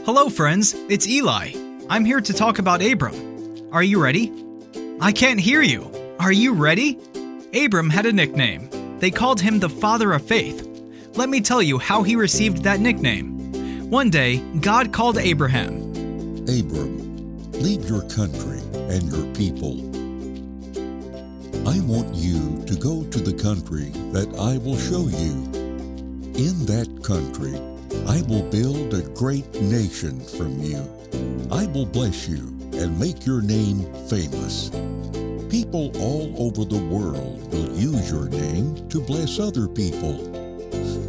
Hello friends, it's Eli. I'm here to talk about Abram. Are you ready? I can't hear you. Are you ready? Abram had a nickname. They called him the Father of Faith. Let me tell you how he received that nickname. One day, God called Abraham. Abram, leave your country and your people. I want you to go to the country that I will show you. In that country, I will build a great nation from you. I will bless you and make your name famous. People all over the world will use your name to bless other people.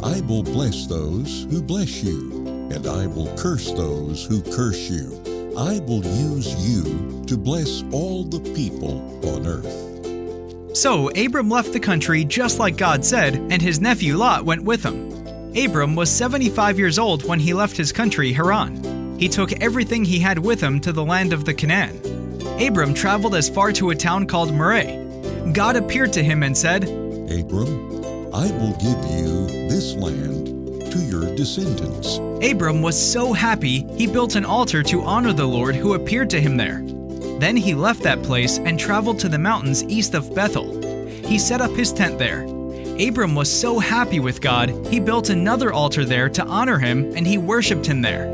I will bless those who bless you, and I will curse those who curse you. I will use you to bless all the people on earth. So Abram left the country just like God said, and his nephew Lot went with him. Abram was 75 years old when he left his country, Haran. He took everything he had with him to the land of the Canaan. Abram traveled as far to a town called Moreh. God appeared to him and said, Abram, I will give you this land to your descendants. Abram was so happy, he built an altar to honor the Lord who appeared to him there. Then he left that place and traveled to the mountains east of Bethel. He set up his tent there. Abram was so happy with God, he built another altar there to honor him, and he worshipped him there.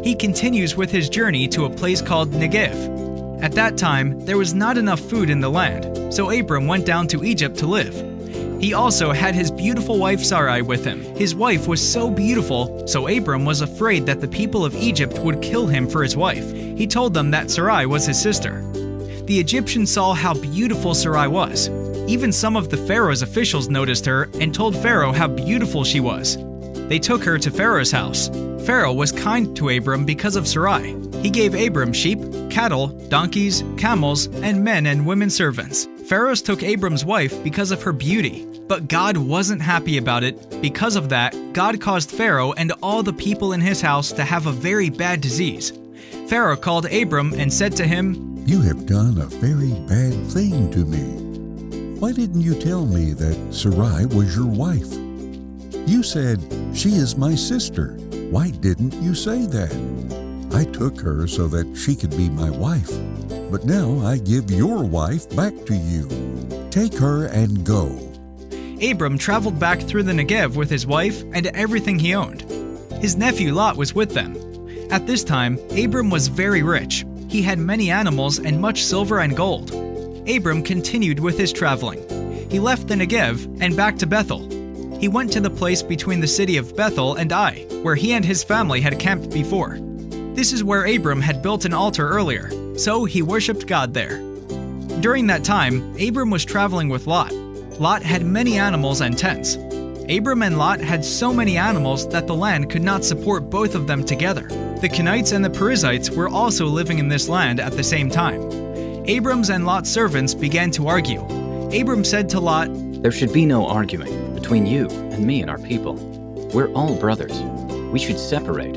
He continues with his journey to a place called Negev. At that time, there was not enough food in the land, so Abram went down to Egypt to live. He also had his beautiful wife Sarai with him. His wife was so beautiful, so Abram was afraid that the people of Egypt would kill him for his wife. He told them that Sarai was his sister. The Egyptians saw how beautiful Sarai was. Even some of the Pharaoh's officials noticed her and told Pharaoh how beautiful she was. They took her to Pharaoh's house. Pharaoh was kind to Abram because of Sarai. He gave Abram sheep, cattle, donkeys, camels, and men and women servants. Pharaoh took Abram's wife because of her beauty, but God wasn't happy about it. Because of that, God caused Pharaoh and all the people in his house to have a very bad disease. Pharaoh called Abram and said to him, You have done a very bad thing to me. Why didn't you tell me that Sarai was your wife? You said, She is my sister. Why didn't you say that? I took her so that she could be my wife. But now I give your wife back to you. Take her and go. Abram traveled back through the Negev with his wife and everything he owned. His nephew Lot was with them. At this time, Abram was very rich. He had many animals and much silver and gold. Abram continued with his traveling. He left the Negev and back to Bethel. He went to the place between the city of Bethel and Ai, where he and his family had camped before. This is where Abram had built an altar earlier, so he worshipped God there. During that time, Abram was traveling with Lot. Lot had many animals and tents. Abram and Lot had so many animals that the land could not support both of them together. The Kenites and the Perizzites were also living in this land at the same time. Abram's and Lot's servants began to argue. Abram said to Lot, There should be no arguing between you and me and our people. We're all brothers. We should separate.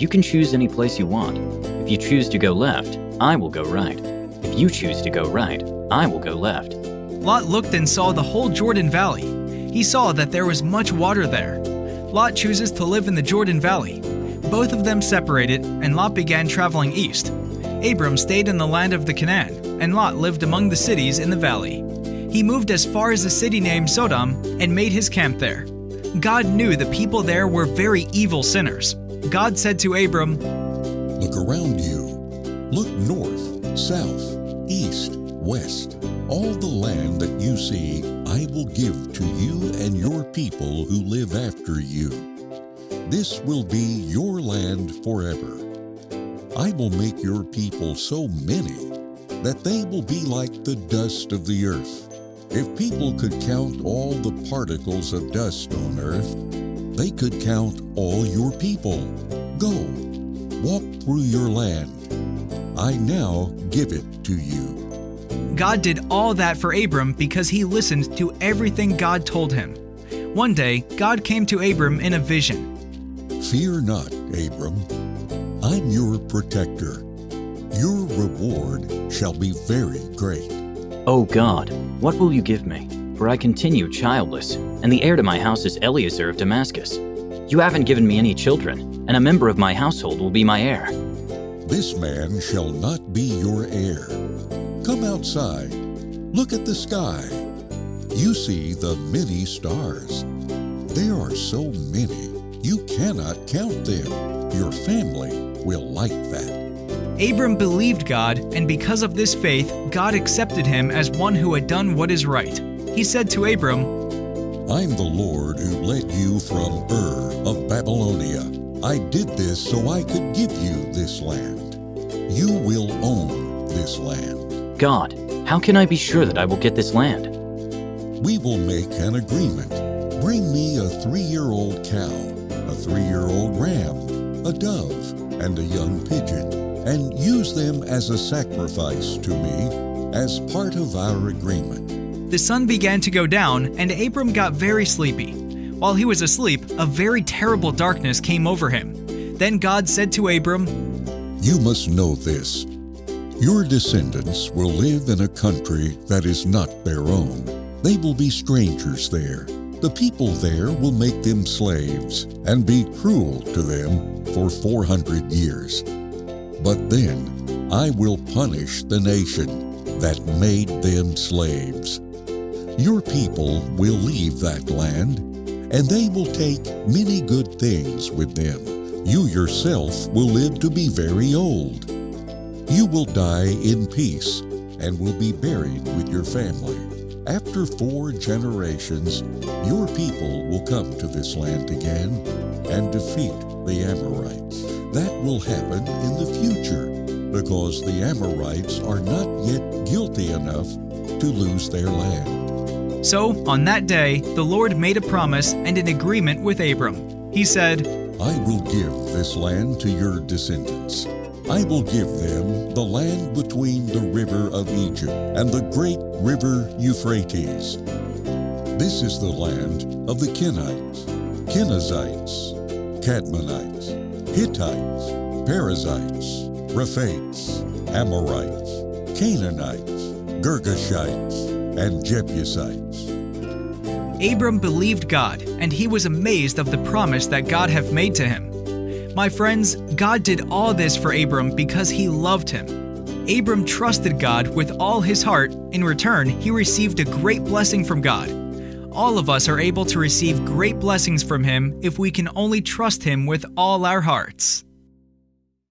You can choose any place you want. If you choose to go left, I will go right. If you choose to go right, I will go left. Lot looked and saw the whole Jordan Valley. He saw that there was much water there. Lot chooses to live in the Jordan Valley. Both of them separated, and Lot began traveling east. Abram stayed in the land of the Canaan, and Lot lived among the cities in the valley. He moved as far as a city named Sodom and made his camp there. God knew the people there were very evil sinners. God said to Abram, Look around you. Look north, south, east, west. All the land that you see, I will give to you and your people who live after you. This will be your land forever. I will make your people so many that they will be like the dust of the earth. If people could count all the particles of dust on earth, they could count all your people. Go, walk through your land. I now give it to you. God did all that for Abram because he listened to everything God told him. One day, God came to Abram in a vision. Fear not, Abram. I'm your protector. Your reward shall be very great. Oh God, what will you give me? For I continue childless, and the heir to my house is Eliezer of Damascus. You haven't given me any children, and a member of my household will be my heir. This man shall not be your heir. Come outside. Look at the sky. You see the many stars. There are so many, you cannot count them. Your family will like that. Abram believed God, and because of this faith, God accepted him as one who had done what is right. He said to Abram, I'm the Lord who led you from Ur of Babylonia. I did this so I could give you this land. You will own this land. God, how can I be sure that I will get this land? We will make an agreement. Bring me a 3-year-old cow, a 3-year-old ram, a dove, and a young pigeon, and use them as a sacrifice to me as part of our agreement. The sun began to go down, and Abram got very sleepy. While he was asleep, a very terrible darkness came over him. Then God said to Abram, You must know this. Your descendants will live in a country that is not their own. They will be strangers there. The people there will make them slaves and be cruel to them for 400 years. But then I will punish the nation that made them slaves. Your people will leave that land, and they will take many good things with them. You yourself will live to be very old. You will die in peace and will be buried with your family. After 4 generations, your people will come to this land again and defeat the Amorites. That will happen in the future because the Amorites are not yet guilty enough to lose their land. So, on that day, the Lord made a promise and an agreement with Abram. He said, I will give this land to your descendants. I will give them the land between the river of Egypt and the great river Euphrates. This is the land of the Kenites, Kenizzites, Cadmonites, Hittites, Perizzites, Rephaites, Amorites, Canaanites, Girgashites, and Jebusites. Abram believed God, and he was amazed of the promise that God had made to him. My friends, God did all this for Abram because he loved him. Abram trusted God with all his heart. In return, he received a great blessing from God. All of us are able to receive great blessings from him if we can only trust him with all our hearts.